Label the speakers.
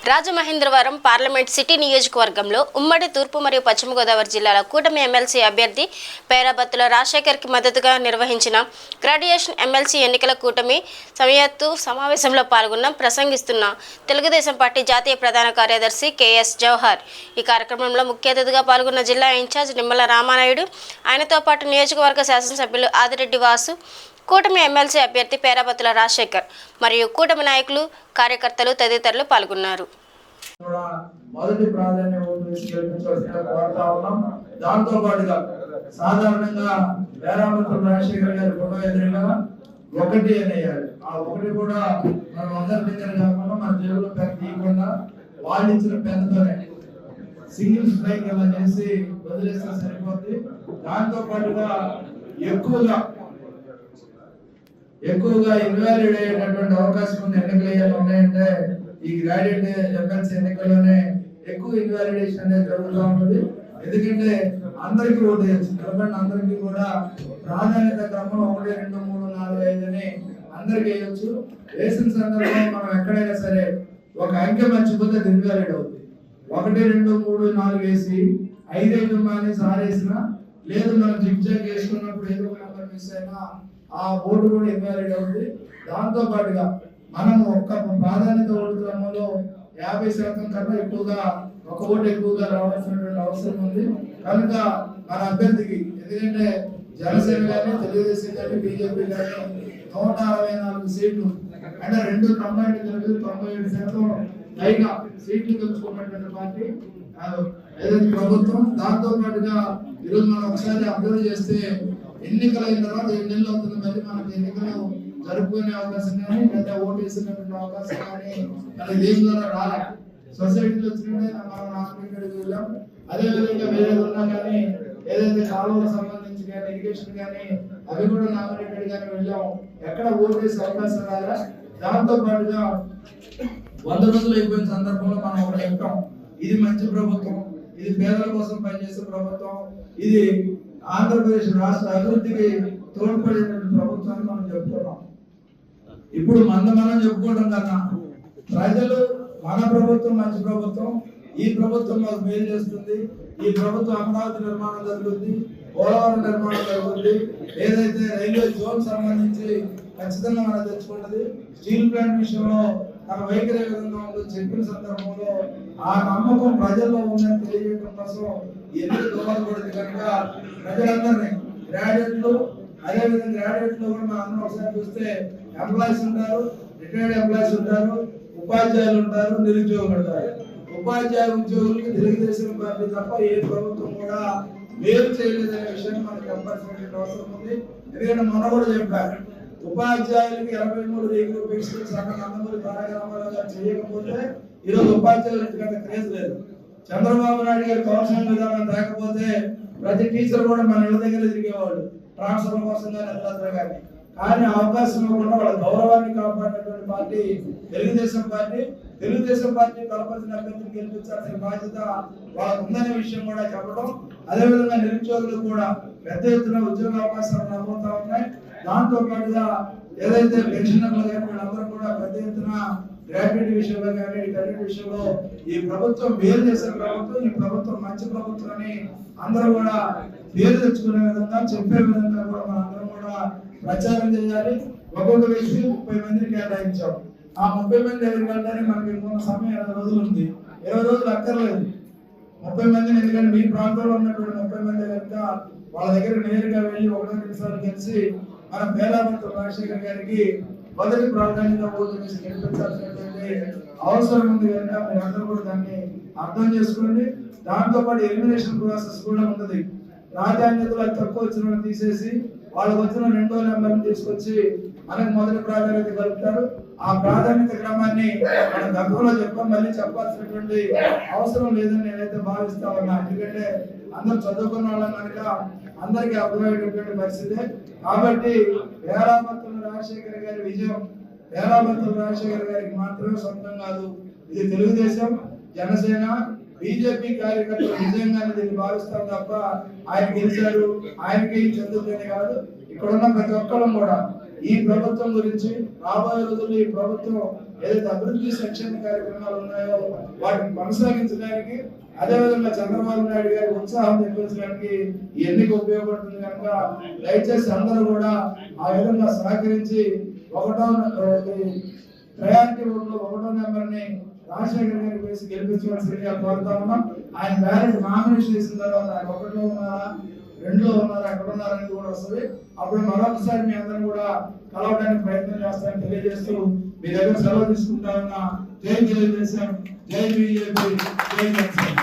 Speaker 1: Rajamahendravaram parliament city నియోజకవర్గంలో ఉమ్మడి తూర్పు మరియు పశ్చిమ గోదావరి జిల్లాల కూటమి ఎమ్మెల్సీ అభ్యర్థి పేరాబత్తుల రాజశేఖర్కి మద్దతుగా నిర్వహించిన గ్రాడ్యుయేషన్ ఎమ్మెల్సీ ఎన్నికల కూటమి సమయత్తు సమావేశంలో పాల్గొన్న ప్రసంగిస్తున్న తెలుగుదేశం పార్టీ జాతీయ ప్రధాన కార్యదర్శి కెఎస్ జవహర్. ఈ కార్యక్రమంలో ముఖ్య అతిథిగా పాల్గొన్న జిల్లా ఇన్ఛార్జ్ నిమ్మల రామానాయుడు, ఆయనతో పాటు నియోజకవర్గ శాసనసభ్యులు ఆదిరెడ్డి వాసు, కూటమి ఎమ్మెల్సీ అభ్యర్థి పేరాబత్తుల రాజశేఖర్ మరియు కూటమి నాయకులు, కార్యకర్తలు తదితరులు పాల్గొన్నారు.
Speaker 2: మొదటి ప్రాధాన్యత వేసి గెలిపించాల్సిన కోరుతా ఉన్నాం. దాంతో పాటుగా సాధారణంగా పేరాబత్తుల రాజశేఖర్ గారి ఫోటో ఎదురుగా ఒకటి అనేయాలి. ఆ ఒకటి కూడా మనం అందరి దగ్గర కాకుండా మన జేబులో పెన్ తీయకుండా వాళ్ళు ఇచ్చిన పెన్తోనే సింగిల్ స్ట్రైక్ ఇలా చేసి వదిలేస్తే సరిపోద్ది. దాంతో పాటుగా ఎక్కువగా ఇన్వాలిడ్ అయ్యేటటువంటి అవకాశం ఉంది. ఎన్నికలు ఉన్నాయంటే ఈ గ్రాడ్యుయేట్ ఎమ్మెల్సీ ఎన్నికల్లోనే ఎక్కువ ఇన్వాలిడేషన్ అనేది జరుగుతూ ఉంటుంది. ఎందుకంటే అందరికీ ఓటు వేయచ్చు, నిలబడిన అందరికీ కూడా ప్రాధాన్యత క్రమం 1, 2, 3, 4, 5 అని అందరికి వేయచ్చు. వేసిన సందర్భంలో మనం ఎక్కడైనా సరే ఒక అంకె మర్చిపోతే అది ఇన్వాలిడ్ అవుతుంది. 1, 2, 3, 4 వేసి 5, 5 మానేసి 6 వేసినా, లేదు మనం జిగ్జాగ్ వేసుకున్నప్పుడు ఏదో ఒక నెంబర్ మిస్ అయినా ఆ ఓటు కూడా ఇన్వాలిడ్ అవుతుంది. దాంతో పాటుగా మనం ఒక్క ప్రాధాన్యత ఓటు క్రమంలో 50% కన్నా ఎక్కువగా ఒక ఓటు ఎక్కువగా రావాల్సినటువంటి అవసరం ఉంది. కనుక మన అభ్యర్థికి, ఎందుకంటే జనసేన కానీ తెలుగుదేశం కానీ బీజేపీ కానీ 164 సీట్లు అంటే 2 కంబైన్డ్ కలిపి 97% పైగా సీట్లు గెలుచుకున్నటువంటి పార్టీ ఏదైతే ప్రభుత్వం. దాంతో పాటుగా ఈరోజు మనం ఒకసారి అబ్జర్వ్ చేస్తే ఎన్నికలు అయిన తర్వాత 7 నెలలు అవుతుంది, మళ్ళీ మనకి ఎన్నికలు జరుపుకునే అవకాశం కానీ లేదా ఓటు వేసుకునేటువంటి అవకాశం కానీ మనకి దేశం ద్వారా రాలే. సొసైటీలో వచ్చినట్టే మనం నామినేటెడ్కి వెళ్ళాం. అదేవిధంగా వేరే ఉన్నా కానీ ఏదైతే కాలువలకు సంబంధించి కానీ ఇరిగేషన్ కానీ అవి కూడా నామినేటెడ్ గానే వెళ్ళాం. ఎక్కడ ఓటు వేసే అవకాశం రాలే. దాంతో పాటుగా 100 రోజులు అయిపోయిన సందర్భంలో మనం ఒకటి చెప్తాం, ఇది మంచి ప్రభుత్వం, ఇది పేదల కోసం పనిచేసే ప్రభుత్వం, ఇది ఆంధ్రప్రదేశ్ రాష్ట్ర అభివృద్ధికి తోడ్పడేటువంటి ప్రభుత్వాన్ని మనం చెప్పుకున్నాం. ఇప్పుడు మనం చెప్పుకోవడం కన్నా ప్రజలు మన ప్రభుత్వం మంచి ప్రభుత్వం, ఈ ప్రభుత్వం మాకు మేలు చేస్తుంది, ఈ ప్రభుత్వం అమరావతి నిర్మాణం జరుగుతుంది, పోలవరం నిర్మాణం జరుగుతుంది, ఏదైతే రైల్వే జోన్ సంబంధించి ఖచ్చితంగా మనం తెచ్చుకుంటుంది, స్టీల్ ప్లాంట్ విషయంలో తన వైఖరి ఏ విధంగా ఉందో చెప్పిన సందర్భంలో ఆ నమ్మకం ప్రజల్లో ఉందని తెలియజేయడం కోసం ఎన్ని దోహదపడింది. కనుక ప్రజలందరినీ గ్రాడ్యుయేట్లు, అదేవిధంగా గ్రాడ్యుయేట్లు కూడా మనం అందరం ఒకసారి చూస్తే ఎంప్లాయీస్ ఉంటారు, రిటైర్డ్ ఎంప్లాయీస్ ఉంటారు, ఉపాధ్యాయులు ఉంటారు, నిరుద్యోగులు ఉంటారు. ఉపాధ్యాయ ఉద్యోగులకి తెలుగుదేశం పార్టీ తప్ప ఏ ప్రభుత్వం కూడా మేలు చేయలేదనే విషయాన్ని మనకు చెప్పాల్సినటువంటి అవసరం ఉంది. ఎందుకంటే మొన్న కూడా చెప్పారు, ఉపాధ్యాయులకి 83 రేగులు పెన్షన్ సగం నందమూరి తారక రామారావు గారు చేయకపోతే ఈరోజు ఉపాధ్యాయులకి గంట క్రేజ్ లేదు. చంద్రబాబు నాయుడు గారి కౌన్సిలింగ్ విధానం లేకపోతే ప్రతి టీచర్ కూడా మన ఇళ్ళ దగ్గర తిరిగేవాళ్ళు ట్రాన్స్ఫర్ కోసం కానీ. కానీ అవకాశం ఇవ్వకుండా వాళ్ళ గౌరవాన్ని కాపాడినటువంటి party Telugu Desam party. Telugu Desam party బలపరిచిన అభ్యర్థిని గెలిపించాల్సిన బాధ్యత వాళ్ళకు ఉందనే విషయం కూడా చెప్పడం. అదేవిధంగా నిరుద్యోగులు కూడా పెద్ద ఎత్తున ఉద్యోగ అవకాశాలు నమ్ముతా ఉన్నాయి. దాంతో పాటుగా ఏదైతే పెన్షనర్లు కానీ వీళ్ళందరూ కూడా పెద్ద ఎత్తున గ్రాడ్యుయేట్ విషయంలో కానీ వీటన్నిటి విషయంలో ఈ ప్రభుత్వం మేలు చేసే ప్రభుత్వం, ఈ ప్రభుత్వం మంచి ప్రభుత్వం అని అందరూ కూడా పేరు తెచ్చుకునే విధంగా చెప్పే విధంగా కూడా మన అందరం కూడా ప్రచారం చేయాలి. ఒక్కొక్క వ్యక్తి 30 మందిని కేటాయించాం. ఆ 30 మంది దగ్గరికి వెళ్ళడానికి మనకి ఉన్న సమయం 20 రోజులు ఉంది. 20 రోజులు అక్కర్లేదు 30 మందిని, ఎందుకంటే మీ ప్రాంతంలో ఉన్నటువంటి 30 మంది కనుక వాళ్ళ దగ్గర నేరుగా వెళ్ళి 1-2 సార్లు కలిసి మన పేరాబత్తుల రాజశేఖర్ గారికి మొదటి ప్రాధాన్యత ఓటు వేసి గెలిపించాల్సినటువంటి అవసరం ఉంది. కనుక మీరందరూ కూడా దాన్ని అర్థం చేసుకోండి. దాంతో పాటు ఎలిమినేషన్ ప్రాసెస్ కూడా ఉంటుంది. ప్రాధాన్యతలు తక్కువ వచ్చిన తీసేసి వాళ్ళకి వచ్చిన 2వ నెంబర్ని తీసుకొచ్చి మనకు మొదటి ప్రాధాన్యత కలుపుతారు. ఆ ప్రాధాన్యత క్రమాన్ని మనం గతంలో చెప్పాం, మళ్ళీ చెప్పాల్సినటువంటి అవసరం లేదని నేనైతే భావిస్తా ఉన్నా. ఎందుకంటే అందరూ చదువుకున్న వాళ్ళం కనుక అందరికీ అర్థమయ్యేటటువంటి పరిస్థితి. కాబట్టి పేరాబత్తుల రాజశేఖర్ గారి విజయం పేరాబత్తుల రాజశేఖర్ గారికి మాత్రమే సొంతం కాదు, ఇది తెలుగుదేశం, జనసేన, బీజేపీ కార్యకర్తల విజయంగానే దీన్ని భావిస్తాం తప్ప ఆయన గెలిచారు ఆయనకి చెందుతుందని కాదు. ఇక్కడ ఉన్న ప్రతి ఒక్కరు కూడా ఈ ప్రభుత్వం గురించి రాబోయే రోజుల్లో ఈ ప్రభుత్వం ఏదైతే అభివృద్ధి సంక్షేమ కార్యక్రమాలు ఉన్నాయో వాటిని కొనసాగించడానికి, అదేవిధంగా చంద్రబాబు నాయుడు గారి ఉత్సాహం తెప్పించడానికి ఈ ఎన్నిక ఉపయోగపడుతుంది కనుక దయచేసి అందరూ కూడా ఆ విధంగా సహకరించి ప్రయారిటీ ఓట్లో 1వ నెంబర్ని రాజశేఖర్ గారికి వేసి గెలిపించవలసిందిగా కోరుతా ఉన్నాం. ఆయన బ్యాలెట్ నామినేషన్ చేసిన తర్వాత ఆయన 1లో ఉన్నారా 2లో ఉన్నారా ఎక్కడ ఉన్నారని కూడా వస్తుంది. అప్పుడు మరొకసారి మీ అందరం కూడా కలవడానికి ప్రయత్నం చేస్తారని తెలియజేస్తూ మీ దగ్గర సెలవు తీసుకుంటా ఉన్నా. జై తెలుగుదేశం, జై బీజేపీ, జై జనసేన.